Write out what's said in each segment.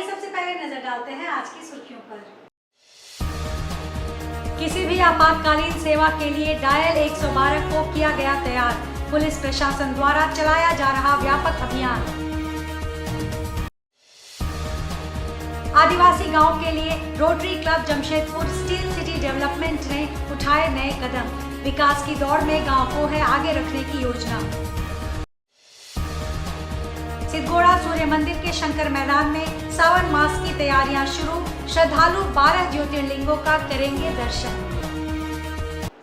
आइए सबसे पहले नजर डालते हैं आज की सुर्खियों पर। किसी भी आपातकालीन सेवा के लिए डायल 112 को किया गया तैयार। पुलिस प्रशासन द्वारा चलाया जा रहा व्यापक अभियान। आदिवासी गांव के लिए rotary club Jamshedpur steel city development ने उठाए नए कदम। विकास की दौड़ में गांव को है आगे रखने की योजना। सिद्धगोड़ा सूर्य मंदिर के शंकर मैदान में सावन मास की तैयारियां शुरू। श्रद्धालु 12 ज्योतिर्लिंगों का करेंगे दर्शन।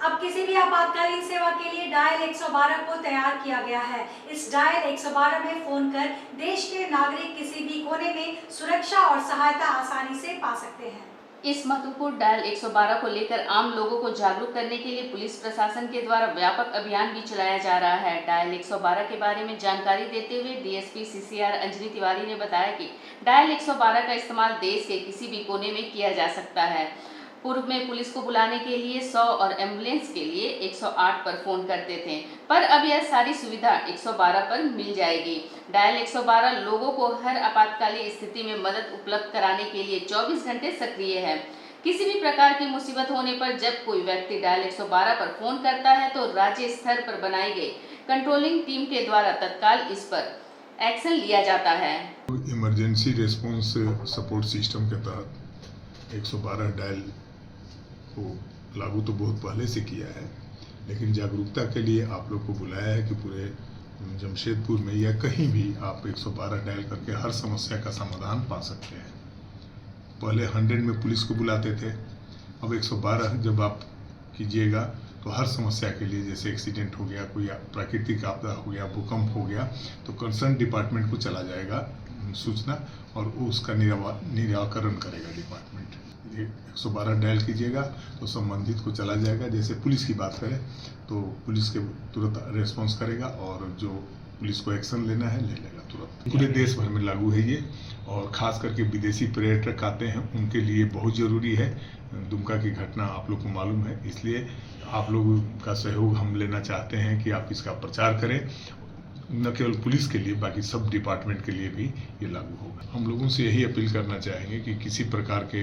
अब किसी भी आपातकालीन सेवा के लिए डायल 112 को तैयार किया गया है। इस डायल 112 में फोन कर देश के नागरिक किसी भी कोने में सुरक्षा और सहायता आसानी से पा सकते हैं। इस महत्वपूर्ण डायल 112 को लेकर आम लोगों को जागरूक करने के लिए पुलिस प्रशासन के द्वारा व्यापक अभियान भी चलाया जा रहा है। डायल 112 के बारे में जानकारी देते हुए डीएसपी सीसीआर अंजनी तिवारी ने बताया कि डायल 112 का इस्तेमाल देश के किसी भी कोने में किया जा सकता है। पूर्व में पुलिस को बुलाने के लिए 100 और एम्बुलेंस के लिए 108 पर फोन करते थे, पर अब यह सारी सुविधा 112 पर मिल जाएगी। डायल 112 लोगों को हर आपातकालीन स्थिति में मदद उपलब्ध कराने के लिए 24 घंटे सक्रिय है। किसी भी प्रकार की मुसीबत होने पर जब कोई व्यक्ति डायल 112 पर फोन करता है तो राज्य स्तर पर बनाई गई कंट्रोलिंग टीम के द्वारा तत्काल इस पर एक्शन लिया जाता है। इमरजेंसी रेस्पॉन्स सपोर्ट सिस्टम के तहत 112 डायल को लागू तो बहुत पहले से किया है, लेकिन जागरूकता के लिए आप लोग को बुलाया है कि पूरे जमशेदपुर में या कहीं भी आप 112 डायल करके हर समस्या का समाधान पा सकते हैं। पहले 100 में पुलिस को बुलाते थे, अब 112 जब आप कीजिएगा तो हर समस्या के लिए, जैसे एक्सीडेंट हो गया, कोई प्राकृतिक आपदा हो गया, भूकंप हो गया, तो कंसर्न डिपार्टमेंट को चला जाएगा सूचना और वो उसका निराकरण करेगा डिपार्टमेंट। 112 डायल कीजिएगा तो संबंधित को चला जाएगा। जैसे पुलिस की बात करें तो पुलिस के तुरंत रेस्पॉन्स करेगा और जो पुलिस को एक्शन लेना है ले लेगा तुरंत। पूरे देश भर में लागू है ये, और खास करके विदेशी पर्यटक आते हैं उनके लिए बहुत ज़रूरी है। दुमका की घटना आप लोग को मालूम है, इसलिए आप लोगों का सहयोग हम लेना चाहते हैं कि आप इसका प्रचार करें। न केवल पुलिस के लिए, बाकी सब डिपार्टमेंट के लिए भी ये लागू होगा। हम लोगों से यही अपील करना चाहेंगे कि किसी प्रकार के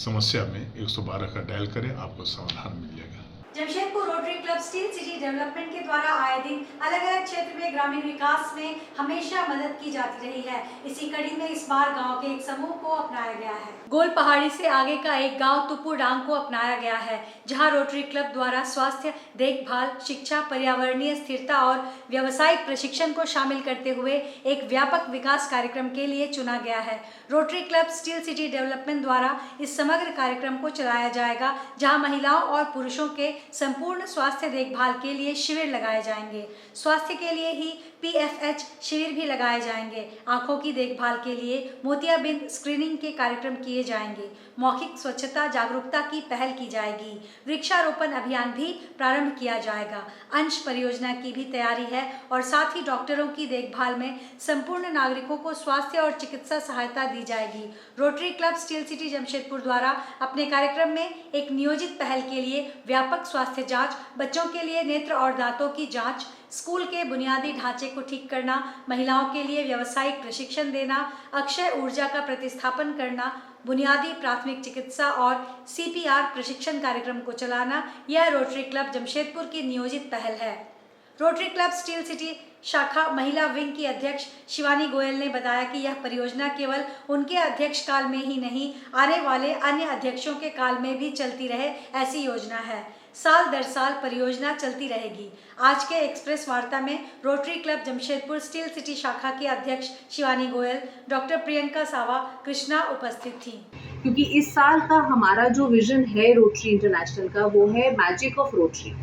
समस्या में 112 का डायल करें, आपको समाधान मिल जाएगा। Jamshedpur rotary club steel city development के द्वारा आए दिन अलग अलग क्षेत्र में ग्रामीण विकास में हमेशा मदद की जाती रही है। इसी कड़ी में इस बार गांव के एक समूह को अपनाया गया है। गोल पहाड़ी से आगे का एक गांव तुपुडांग को अपनाया गया है, जहां रोटरी क्लब द्वारा स्वास्थ्य देखभाल, शिक्षा, पर्यावरणीय स्थिरता और व्यावसायिक प्रशिक्षण को शामिल करते हुए एक व्यापक विकास कार्यक्रम के लिए चुना गया है। Rotary club steel city development द्वारा इस समग्र कार्यक्रम को चलाया जाएगा, जहां महिलाओं और पुरुषों के संपूर्ण स्वास्थ्य देखभाल के लिए शिविर लगाए जाएंगे। स्वास्थ्य के लिए ही PFH शिविर भी लगाए जाएंगे। आंखों की देखभाल के लिए मोतियाबिंद स्क्रीनिंग के कार्यक्रम किए जाएंगे। मौखिक स्वच्छता जागरूकता की पहल की जाएगी। वृक्षारोपण अभियान भी प्रारंभ किया जाएगा। अंश परियोजना की भी तैयारी है और साथ ही डॉक्टरों की देखभाल में संपूर्ण नागरिकों को स्वास्थ्य और चिकित्सा सहायता दी जाएगी। Rotary club steel city Jamshedpur द्वारा अपने कार्यक्रम में एक नियोजित पहल के लिए व्यापक स्वास्थ्य जांच, बच्चों के लिए नेत्र और दांतों की जांच, स्कूल के बुनियादी ढांचे को ठीक करना, महिलाओं के लिए व्यावसायिक प्रशिक्षण देना, अक्षय ऊर्जा का प्रतिस्थापन करना, बुनियादी प्राथमिक चिकित्सा और CPR प्रशिक्षण कार्यक्रम को चलाना, यह रोटरी क्लब जमशेदपुर की नियोजित पहल है। रोटरी क्लब स्टील सिटी शाखा महिला विंग की अध्यक्ष शिवानी गोयल ने बताया कि यह परियोजना केवल उनके अध्यक्ष काल में ही नहीं, आने वाले अन्य अध्यक्षों के काल में भी चलती रहे, ऐसी योजना है। साल दर साल परियोजना चलती रहेगी। आज के एक्सप्रेस वार्ता में rotary club Jamshedpur steel city शाखा की अध्यक्ष शिवानी गोयल, डॉक्टर प्रियंका सावा कृष्णा उपस्थित थी। क्योंकि इस साल का हमारा जो विजन है रोटरी इंटरनेशनल का, वो है मैजिक ऑफ रोटरी,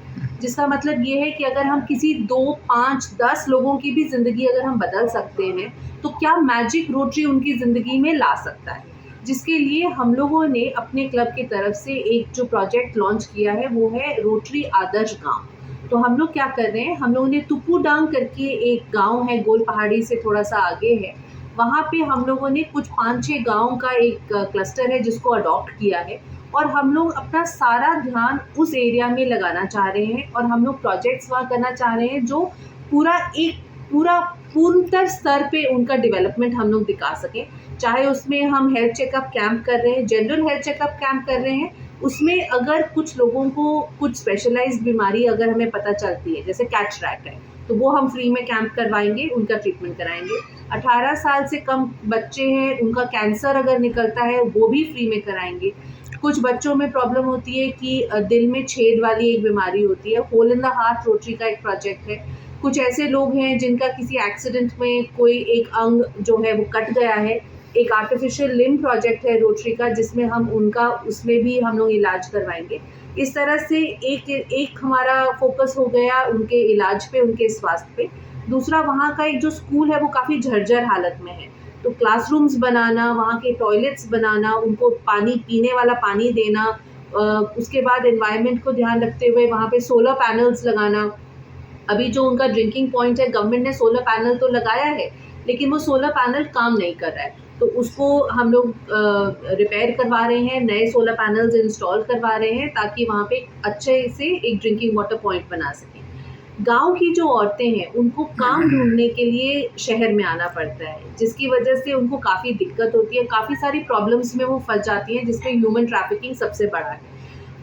जिसका मतलब ये है कि अगर हम किसी 2, 5, 10 लोगों की भी ज़िंदगी अगर हम बदल सकते हैं तो क्या मैजिक रोटरी उनकी ज़िंदगी में ला सकता है। जिसके लिए हम लोगों ने अपने क्लब की तरफ से एक जो प्रोजेक्ट लॉन्च किया है वो है रोटरी आदर्श गांव। तो हम लोग क्या कर रहे हैं, हम लोगों ने तुपुडांग करके एक गांव है, गोल पहाड़ी से थोड़ा सा आगे है, वहाँ पे हम लोगों ने कुछ 5-6 गाँव का एक क्लस्टर है जिसको अडॉप्ट किया है और हम लोग अपना सारा ध्यान उस एरिया में लगाना चाह रहे हैं और हम लोग प्रोजेक्ट्स वहाँ करना चाह रहे हैं जो पूरा पूर्णतर स्तर पे उनका डेवलपमेंट हम लोग दिखा सकें। चाहे उसमें हम हेल्थ चेकअप कैंप कर रहे हैं, जनरल हेल्थ चेकअप कैंप कर रहे हैं, उसमें अगर कुछ लोगों को कुछ स्पेशलाइज्ड बीमारी अगर हमें पता चलती है, जैसे कैटरैक्ट है, तो वो हम फ्री में कैंप करवाएंगे, उनका ट्रीटमेंट कराएंगे। 18 साल से कम बच्चे हैं, उनका कैंसर अगर निकलता है वो भी फ्री में कराएंगे। कुछ बच्चों में प्रॉब्लम होती है कि दिल में छेद वाली एक बीमारी होती है, hole in the heart Rotary का एक प्रोजेक्ट है। कुछ ऐसे लोग हैं जिनका किसी एक्सीडेंट में कोई एक अंग जो है वो कट गया है, एक आर्टिफिशियल लिम्ब प्रोजेक्ट है रोटरी का, जिसमें हम उनका उसमें भी हम लोग इलाज करवाएंगे। इस तरह से एक हमारा फोकस हो गया उनके इलाज पे, उनके स्वास्थ्य पे। दूसरा, वहाँ का एक जो स्कूल है वो काफ़ी जर्जर हालत में है, तो क्लासरूम्स बनाना, वहाँ के टॉयलेट्स बनाना, उनको पानी, पीने वाला पानी देना, उसके बाद एनवायरनमेंट को ध्यान रखते हुए वहाँ पे सोलर पैनल्स लगाना। अभी जो उनका ड्रिंकिंग पॉइंट है, गवर्नमेंट ने सोलर पैनल तो लगाया है, लेकिन वो सोलर पैनल काम नहीं कर रहा है, तो उसको हम लोग रिपेयर करवा रहे हैं, नए सोलर पैनल्स इंस्टॉल करवा रहे हैं, ताकि वहाँ पे अच्छे से एक ड्रिंकिंग वाटर पॉइंट बना सकें। गांव की जो औरतें हैं उनको काम ढूंढने के लिए शहर में आना पड़ता है, जिसकी वजह से उनको काफ़ी दिक्कत होती है, काफ़ी सारी प्रॉब्लम्स में वो फंस जाती हैं, जिसमें ह्यूमन ट्रैफिकिंग सबसे बड़ा है।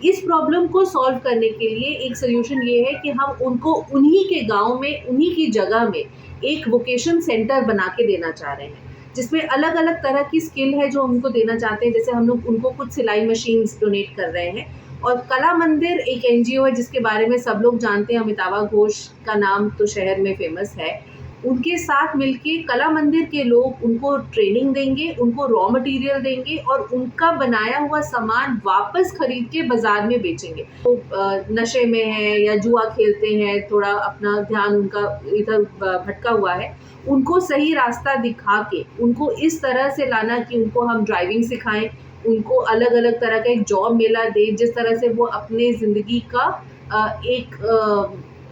इस प्रॉब्लम को सॉल्व करने के लिए एक सोल्यूशन ये है कि हम उनको उन्हीं के गांव में, उन्हीं की जगह में एक वोकेशन सेंटर बना के देना चाह रहे हैं, जिसमें अलग अलग तरह की स्किल है जो उनको देना चाहते हैं। जैसे हम लोग उनको कुछ सिलाई मशीन्स डोनेट कर रहे हैं, और कला मंदिर एक NGO है जिसके बारे में सब लोग जानते हैं, अमिताभ घोष का नाम तो शहर में फेमस है। उनके साथ मिलके कला मंदिर के लोग उनको ट्रेनिंग देंगे, उनको रॉ मटेरियल देंगे, और उनका बनाया हुआ सामान वापस खरीद के बाजार में बेचेंगे। वो नशे में है या जुआ खेलते हैं, थोड़ा अपना ध्यान उनका इधर भटका हुआ है, उनको सही रास्ता दिखा के उनको इस तरह से लाना कि उनको हम ड्राइविंग सिखाएं, उनको अलग अलग तरह का एक जॉब मेला दे, जिस तरह से वो अपने ज़िंदगी का एक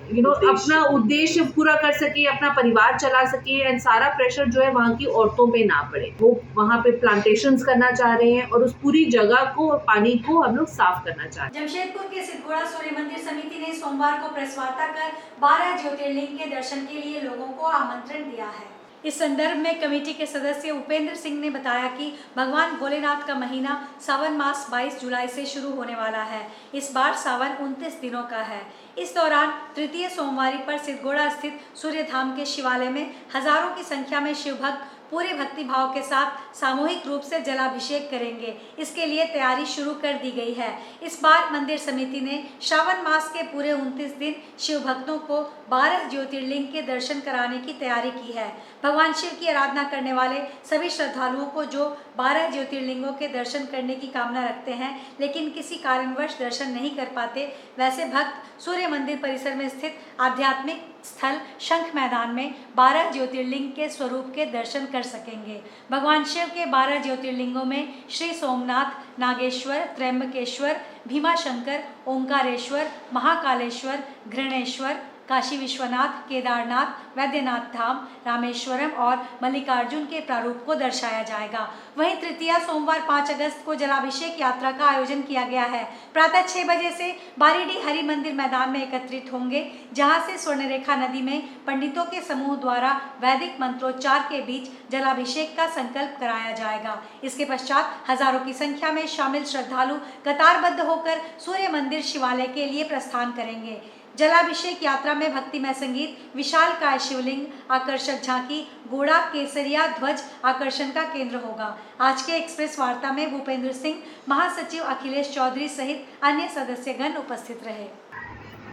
अपना उद्देश्य पूरा कर सके, अपना परिवार चला सके, एंड सारा प्रेशर जो है वहाँ की औरतों पे ना पड़े। वो वहाँ पे प्लांटेशंस करना चाह रहे हैं, और उस पूरी जगह को और पानी को हम लोग साफ करना चाह रहे हैं। जमशेदपुर के सिद्धगोड़ा सूर्य मंदिर समिति ने सोमवार को प्रेस वार्ता कर 12 ज्योतिर्लिंग के दर्शन के लिए लोगों को आमंत्रण दिया है। इस संदर्भ में कमेटी के सदस्य उपेंद्र सिंह ने बताया कि भगवान भोलेनाथ का महीना सावन मास 22 जुलाई से शुरू होने वाला है। इस बार सावन 29 दिनों का है। इस दौरान तृतीय सोमवारी पर सिद्धगोड़ा स्थित सूर्य धाम के शिवालय में हजारों की संख्या में शिव भक्त पूरे भक्ति भाव के साथ सामूहिक रूप से जलाभिषेक करेंगे। इसके लिए तैयारी शुरू कर दी गई है। इस बार मंदिर समिति ने श्रावण मास के पूरे 29 दिन शिव भक्तों को 12 ज्योतिर्लिंग के दर्शन कराने की तैयारी की है। भगवान शिव की आराधना करने वाले सभी श्रद्धालुओं को जो 12 ज्योतिर्लिंगों के दर्शन करने की कामना रखते हैं, लेकिन किसी कारणवश दर्शन नहीं कर पाते, वैसे भक्त सूर्य मंदिर परिसर में स्थित आध्यात्मिक स्थल शंख मैदान में 12 ज्योतिर्लिंग के स्वरूप के दर्शन कर सकेंगे। भगवान शिव के 12 ज्योतिर्लिंगों में श्री सोमनाथ, नागेश्वर, त्र्यंबकेश्वर, भीमाशंकर, ओंकारेश्वर, महाकालेश्वर, घृणेश्वर, काशी विश्वनाथ, केदारनाथ, वैद्यनाथ धाम, रामेश्वरम और मल्लिकार्जुन के प्रारूप को दर्शाया जाएगा। वहीं तृतीया सोमवार 5 अगस्त को जलाभिषेक यात्रा का आयोजन किया गया है। प्रातः 6 बजे से बारीडीह हरि मंदिर मैदान में एकत्रित होंगे, जहां से स्वर्णरेखा नदी में पंडितों के समूह द्वारा वैदिक मंत्रोच्चार के बीच जलाभिषेक का संकल्प कराया जाएगा। इसके पश्चात हजारों की संख्या में शामिल श्रद्धालु कतारबद्ध होकर सूर्य मंदिर शिवालय के लिए प्रस्थान करेंगे। जलाभिषेक यात्रा में भक्तिमय संगीत, विशालकाय शिवलिंग, आकर्षक झांकी, घोड़ा, केसरिया ध्वज आकर्षण का केंद्र होगा। आज के एक्सप्रेस वार्ता में भूपेंद्र सिंह, महासचिव अखिलेश चौधरी सहित अन्य सदस्यगण उपस्थित रहे।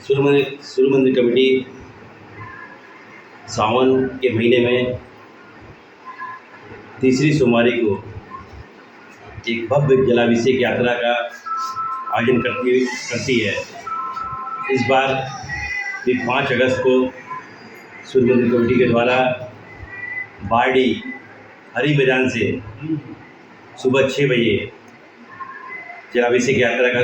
सूर्य मंदिर कमेटी सावन के महीने में तीसरी सोमवारी को एक भव्य जलाभिषेक यात्रा का आयोजन करती है। इस बार भी 5 अगस्त को सूर्य मंदिर कमेटी के द्वारा बारडी हरि मैदान से सुबह 6 बजे जलाभिषेक यात्रा का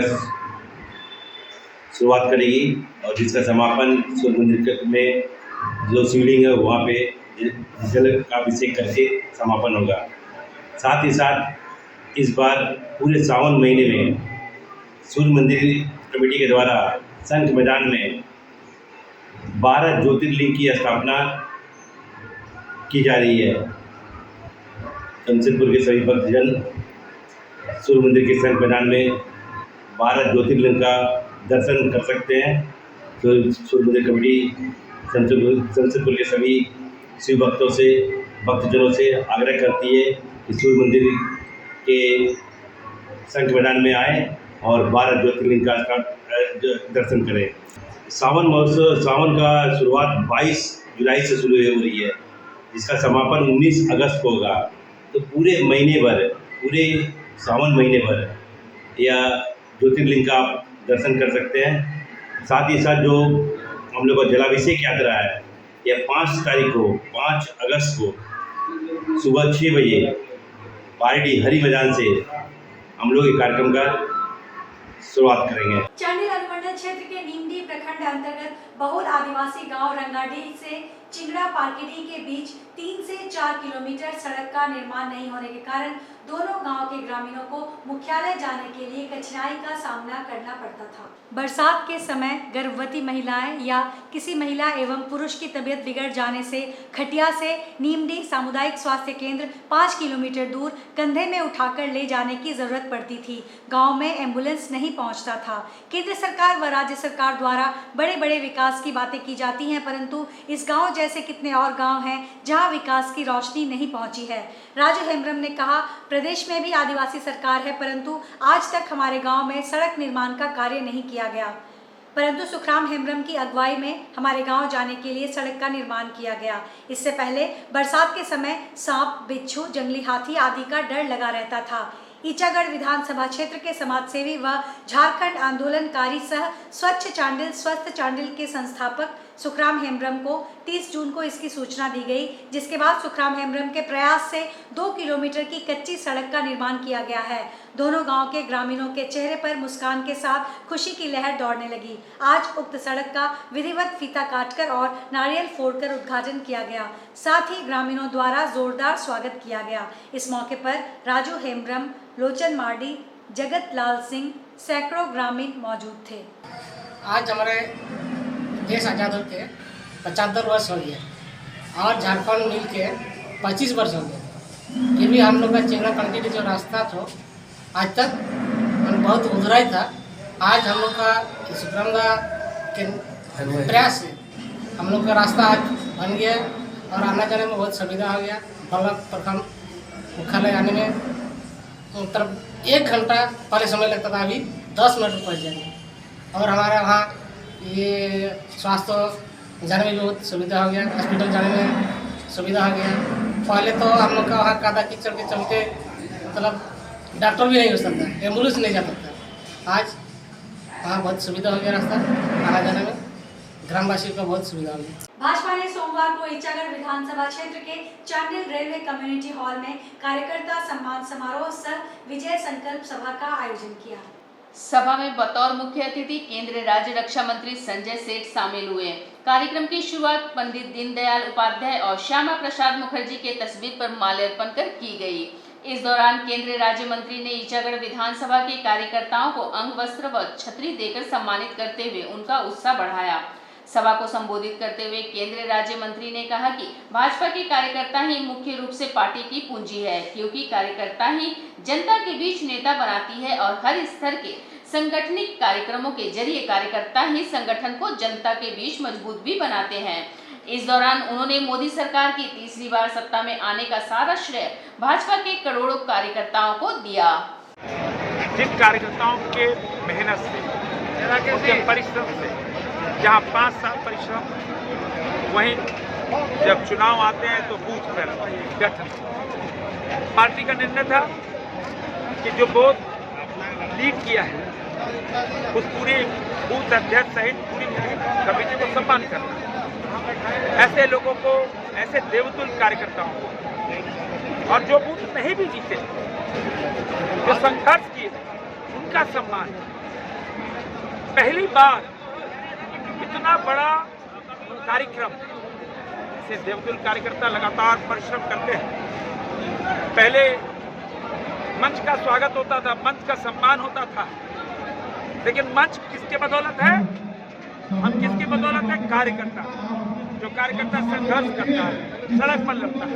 शुरुआत करेगी, और जिसका समापन सूर्य मंदिर में जो शिवलिंग है वहाँ पे जल का अभिषेक करके समापन होगा। साथ ही साथ इस बार पूरे सावन महीने में सूर्य मंदिर कमेटी के द्वारा शंख मैदान में 12 ज्योतिर्लिंग की स्थापना की जा रही है। जमशेदपुर के सभी भक्तजन सूर्य मंदिर के संग मैदान में 12 ज्योतिर्लिंग का दर्शन कर सकते हैं। तो सूर्य मंदिर कमेटी जमशेदपुर के सभी शिव भक्तजनों से आग्रह करती है कि सूर्य मंदिर के संग मैदान में आए और 12 ज्योतिर्लिंग का दर्शन करें। सावन का शुरुआत 22 जुलाई से शुरू हो रही है, जिसका समापन 19 अगस्त को होगा। तो पूरे सावन महीने भर या ज्योतिर्लिंग का आप दर्शन कर सकते हैं। साथ ही साथ जो हम लोग का जलाभिषेक यात्रा है, यह 5 अगस्त को सुबह 6 बजे पार्टी हरी मैदान से हम लोग ये कार्यक्रम का शुरुआत करेंगे। चांडिल अनुमंडल क्षेत्र के नीमडी प्रखंड अंतर्गत बहुल आदिवासी गांव रंगाडी से चिंगड़ा पार्किडी के बीच 3 से 4 किलोमीटर सड़क का निर्माण नहीं होने के कारण दोनों गांव के ग्रामीणों को मुख्यालय जाने के लिए कठिनाई का सामना करना पड़ता था। बरसात के समय गर्भवती महिलाएं या किसी महिला एवं पुरुष की तबीयत बिगड़ जाने से खटिया से नीमडी सामुदायिक स्वास्थ्य केंद्र 5 किलोमीटर दूर कंधे में उठाकर ले जाने की जरूरत पड़ती थी। गांव में एम्बुलेंस नहीं पहुंचता था। केंद्र सरकार व राज्य सरकार द्वारा बड़े बड़े विकास की बातें की जाती हैं, परंतु इस गांव जैसे कितने और गांव हैं जहां विकास की रोशनी नहीं पहुंची है। राजू हेम्ब्रम ने कहा, प्रदेश में भी आदिवासी सरकार है, परंतु आज तक हमारे गांव में सड़क निर्माण का कार्य नहीं किया गया। परंतु सुखराम हेम्ब्रम की अगुवाई में हमारे गांव जाने के लिए सड़क का निर्माण किया गया। इससे पहले बरसात के समय सांप, बिच्छू, जंगली हाथी आदि का डर लगा रहता था। ईचागढ़ विधानसभा क्षेत्र के समाजसेवी व झारखंड आंदोलनकारी सह स्वच्छ चांडिल स्वस्थ चांडिल के संस्थापक सुखराम हेम्ब्रम को 30 जून को इसकी सूचना दी गई, जिसके बाद सुखराम हेम्ब्रम के प्रयास से 2 किलोमीटर की कच्ची सड़क का निर्माण किया गया है। दोनों गांव के ग्रामीणों के चेहरे पर मुस्कान के साथ खुशी की लहर दौड़ने लगी। आज उक्त सड़क का विधिवत फीता काटकर और नारियल फोड़कर उद्घाटन किया गया। साथ ही ग्रामीणों द्वारा जोरदार स्वागत किया गया। इस मौके पर राजू हेम्ब्रम, लोचन मार्डी, जगत लाल सिंह, सैकड़ों ग्रामीण मौजूद थे। आज हमारे देश आज़ाद होके 75 वर्ष हो गया और झारखंड मिल के 25 वर्ष हो गया। फिर भी हम लोग का चिंगड़ा पार्किडी जो रास्ता था आज तक बहुत उधरा ही था। आज हम लोग का सुखराम के प्रयास से हम लोग का रास्ता आज बन गया और आने जाने में बहुत सुविधा हो गया। ब्लॉक प्रखंड मुख्यालय आने में मतलब 1 घंटा पहले समय लगता था, अभी 10 मिनट में पहुँच जाएंगे। और हमारे वहाँ ये स्वास्थ्य जाने में भी बहुत सुविधा हो गया, हॉस्पिटल जाने में सुविधा हो गया। पहले तो हम लोग का वहाँ कादा कीचड़ के चलते मतलब डॉक्टर भी नहीं हो सकता, एम्बुलेंस नहीं जा सकता। आज वहाँ बहुत सुविधा हो गया, रास्ता आना जाने में ग्रामवासियों को बहुत सुविधा हो गई। भाजपा ने सोमवार को ईचागढ़ विधानसभा क्षेत्र के चांडिल रेलवे कम्युनिटी हॉल में कार्यकर्ता सम्मान समारोह सह विजय संकल्प सभा का आयोजन किया। सभा में बतौर मुख्य अतिथि केंद्रीय राज्य रक्षा मंत्री संजय सेठ शामिल हुए। कार्यक्रम की शुरुआत पंडित दीनदयाल उपाध्याय और श्यामा प्रसाद मुखर्जी के तस्वीर पर माल्यार्पण कर की गई। इस दौरान केंद्रीय राज्य मंत्री ने ईचागढ़ विधानसभा के कार्यकर्ताओं को अंग वस्त्र व छतरी देकर सम्मानित करते हुए उनका उत्साह बढ़ाया। सभा को संबोधित करते हुए केंद्रीय राज्य मंत्री ने कहा कि भाजपा के कार्यकर्ता ही मुख्य रूप से पार्टी की पूंजी है, क्योंकि कार्यकर्ता ही जनता के बीच नेता बनाती है और हर स्तर के संगठनिक कार्यक्रमों के जरिए कार्यकर्ता ही संगठन को जनता के बीच मजबूत भी बनाते हैं। इस दौरान उन्होंने मोदी सरकार की तीसरी बार सत्ता में आने का सारा श्रेय भाजपा के करोड़ों कार्यकर्ताओं को दिया। जिन कार्यकर्ताओं के मेहनत से, उनके परिश्रम से, जहाँ 5 साल परिश्रम, वहीं जब चुनाव आते हैं तो बूथ पर गठन। पार्टी का निर्णय था कि जो बूथ लीड किया है उस पूरे बूथ अध्यक्ष सहित पूरी कमेटी को सम्मान करना। ऐसे लोगों को, ऐसे देवतुल्य कार्यकर्ताओं को, और जो बूथ नहीं भी जीते, जो संघर्ष किए, उनका सम्मान। पहली बार इतना बड़ा कार्यक्रम से देवतुल्य कार्यकर्ता लगातार परिश्रम करते हैं। पहले मंच का स्वागत होता था, मंच का सम्मान होता था, लेकिन मंच किसके बदौलत है? हम किसकी बदौलत है? कार्यकर्ता। जो कार्यकर्ता संघर्ष करता है, सड़क पर लड़ता है,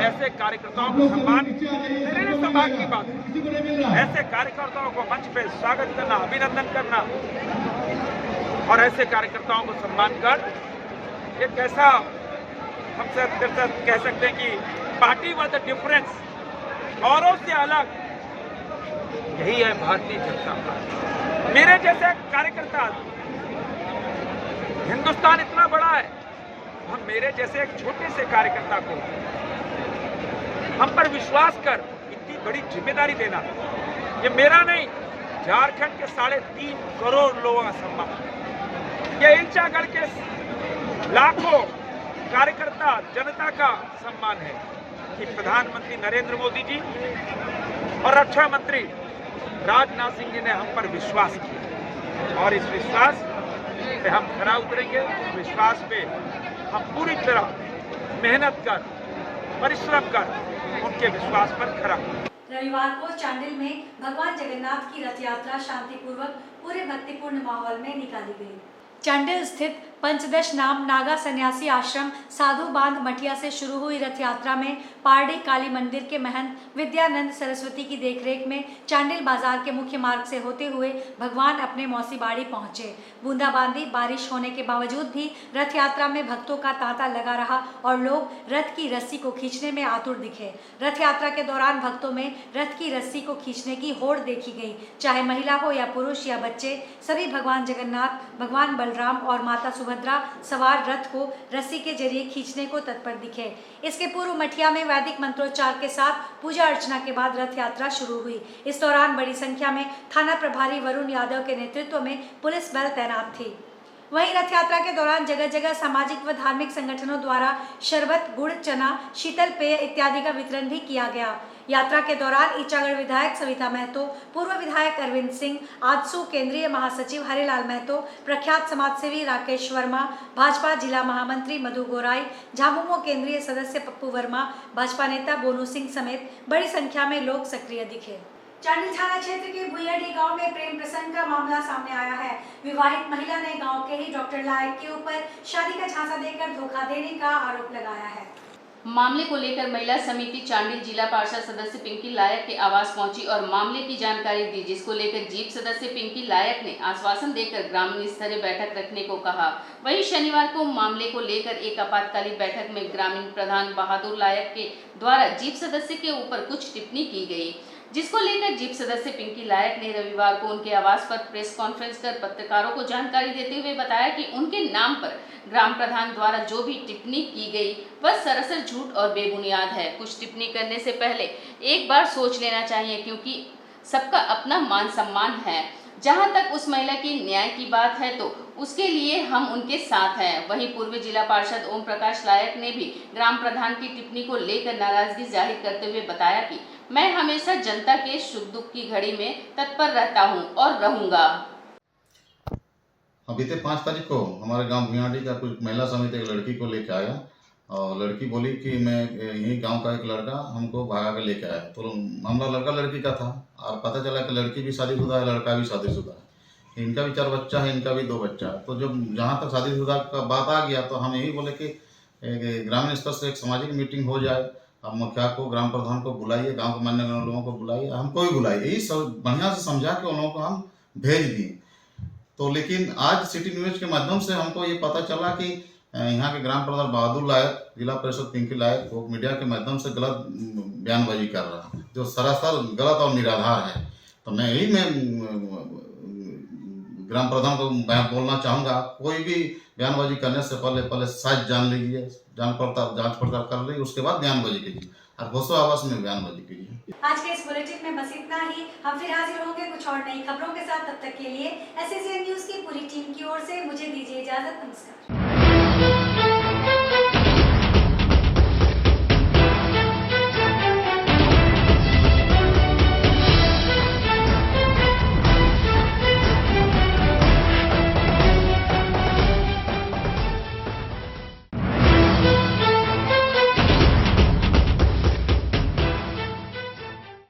ऐसे कार्यकर्ताओं को सम्मान मेरे लिए सौभाग्य की बात है। ऐसे कार्यकर्ताओं को मंच पे स्वागत करना, अभिनंदन करना और ऐसे कार्यकर्ताओं को सम्मान कर एक ऐसा हम सब कह सकते हैं कि पार्टी वाज द डिफरेंस, औरों से अलग, यही है भारतीय जनता पार्टी। मेरे जैसे कार्यकर्ता, हिंदुस्तान इतना बड़ा है, हम मेरे जैसे एक छोटे से कार्यकर्ता को हम पर विश्वास कर इतनी बड़ी जिम्मेदारी देना, ये मेरा नहीं, झारखंड के 3.5 करोड़ लोगों का सम्मान, ये ईंचागढ़ के लाखों कार्यकर्ता जनता का सम्मान है कि प्रधानमंत्री नरेंद्र मोदी जी और रक्षा मंत्री राजनाथ सिंह जी ने हम पर विश्वास किया और इस विश्वास पे हम खरा उतरेंगे। इस विश्वास पे हम पूरी तरह मेहनत कर, परिश्रम कर उनके विश्वास पर खरा उतरेंगे। रविवार को चांडिल में भगवान जगन्नाथ की रथ यात्रा शांतिपूर्वक पूरे भक्तिपूर्ण माहौल में निकाली गई। चांडिल स्थित पंचदश नाम नागा सन्यासी आश्रम साधु बांध मठिया से शुरू हुई रथ यात्रा में पारडी काली मंदिर के महंत विद्यानंद सरस्वती की देखरेख में चांडिल बाजार के मुख्य मार्ग से होते हुए भगवान अपने मौसी बाड़ी पहुंचे। बूंदाबांदी बारिश होने के बावजूद भी रथ यात्रा में भक्तों का तांता लगा रहा और लोग रथ की रस्सी को खींचने में आतुर दिखे। रथ यात्रा के दौरान भक्तों में रथ की रस्सी को खींचने की होड़ देखी गई। चाहे महिला हो या पुरुष या बच्चे, सभी भगवान जगन्नाथ, भगवान बलराम और माता सुभद्रा सवार रथ को रस्सी के जरिए खींचने को तत्पर दिखे। इसके पूर्व मठिया में वैदिक मंत्रोच्चार के साथ पूजा अर्चना के बाद रथ यात्रा शुरू हुई। इस दौरान बड़ी संख्या में थाना प्रभारी वरुण यादव के नेतृत्व में पुलिस बल तैनात थी। वहीं रथ यात्रा के दौरान जगह जगह सामाजिक व धार्मिक संगठनों द्वारा शरबत, गुड़, चना, शीतल पेय इत्यादि का वितरण भी किया गया। यात्रा के दौरान ईचागढ़ विधायक सविता महतो, पूर्व विधायक अरविंद सिंह, आजसू केंद्रीय महासचिव हरिलाल महतो, प्रख्यात समाजसेवी राकेश वर्मा, भाजपा जिला महामंत्री मधु गोराई, झामुमो केंद्रीय सदस्य पप्पू वर्मा, भाजपा नेता बोनू सिंह समेत बड़ी संख्या में लोग सक्रिय दिखे। चांडिल थाना क्षेत्र के भुइयाडी गांव में प्रेम प्रसंग का मामला सामने आया है। विवाहित महिला ने गांव के ही डॉक्टर लायक के ऊपर शादी का झांसा देकर धोखा देने का आरोप लगाया है। मामले को लेकर महिला समिति चांडिल जिला पार्षद सदस्य पिंकी लायक के आवास पहुंची और मामले की जानकारी दी, जिसको लेकर जीप सदस्य पिंकी लायक ने आश्वासन देकर ग्रामीण स्तरीय बैठक रखने को कहा। वहीं शनिवार को मामले को लेकर एक आपातकालीन बैठक में ग्रामीण प्रधान बहादुर लायक के द्वारा जीप सदस्य के ऊपर कुछ टिप्पणी की गई, जिसको लेकर जीप सदस्य पिंकी लायक ने रविवार को उनके आवास पर प्रेस कॉन्फ्रेंस कर पत्रकारों को जानकारी देते हुए बताया कि उनके नाम पर ग्राम प्रधान द्वारा जो भी टिप्पणी की गई वह सरासर झूठ और बेबुनियाद है। कुछ टिप्पणी करने से पहले एक बार सोच लेना चाहिए, क्योंकि सबका अपना मान सम्मान है। जहां तक उस महिला की न्याय की बात है तो उसके लिए हम उनके साथ हैं। वहीं पूर्व जिला पार्षद ओम प्रकाश लायक ने भी ग्राम प्रधान की टिप्पणी को लेकर नाराजगी जाहिर करते हुए बताया कि मैं हमेशा जनता के सुख दुख की घड़ी में तत्पर रहता हूं और रहूंगा। बीते 5 तारीख को हमारे गांव भुइयाडी का कुछ महिला समिति एक लड़की को लेकर आया और लड़की बोली कि मैं यही गांव का एक लड़का हमको भगा के लेके आया। तो मामला लड़का लड़की का था और पता चला कि लड़की भी शादीशुदा है, लड़का भी शादीशुदा है। इनका भी 4 बच्चा है, इनका भी 2 बच्चा है। तो जब जहाँ तक शादीशुदा का बात आ गया तो हम यही बोले कि ग्रामीण स्तर से एक सामाजिक मीटिंग हो जाए। आप मुखिया को, ग्राम प्रधान को बुलाइए, गाँव के मान्य लोगों को बुलाइए, हमको भी बुलाइए। यही सब बढ़िया से समझा के उन लोगों को हम भेज दिए। तो लेकिन आज सिटी न्यूज के माध्यम से हमको ये पता चला कि यहाँ के ग्राम प्रधान बहादुर लायक, जिला परिषद पिंकी लायक वो मीडिया के माध्यम से गलत बयानबाजी कर रहा है, जो सरासर गलत और निराधार है। तो मैं यही ग्राम प्रधान को बोलना चाहूँगा, कोई भी बयानबाजी करने से पहले सच जान लीजिए, जांच पड़ताल कर लीजिए, उसके बाद बयानबाजी कीजिए और घोषणा आवास में बयानबाजी कीजिए। आज के इस बुलेटिन में बस इतना ही। हम फिर हाजिर होंगे कुछ और नई खबरों के साथ। तब तक के लिए SSN न्यूज की पूरी टीम की ओर से मुझे दीजिए इजाजत। नमस्कार।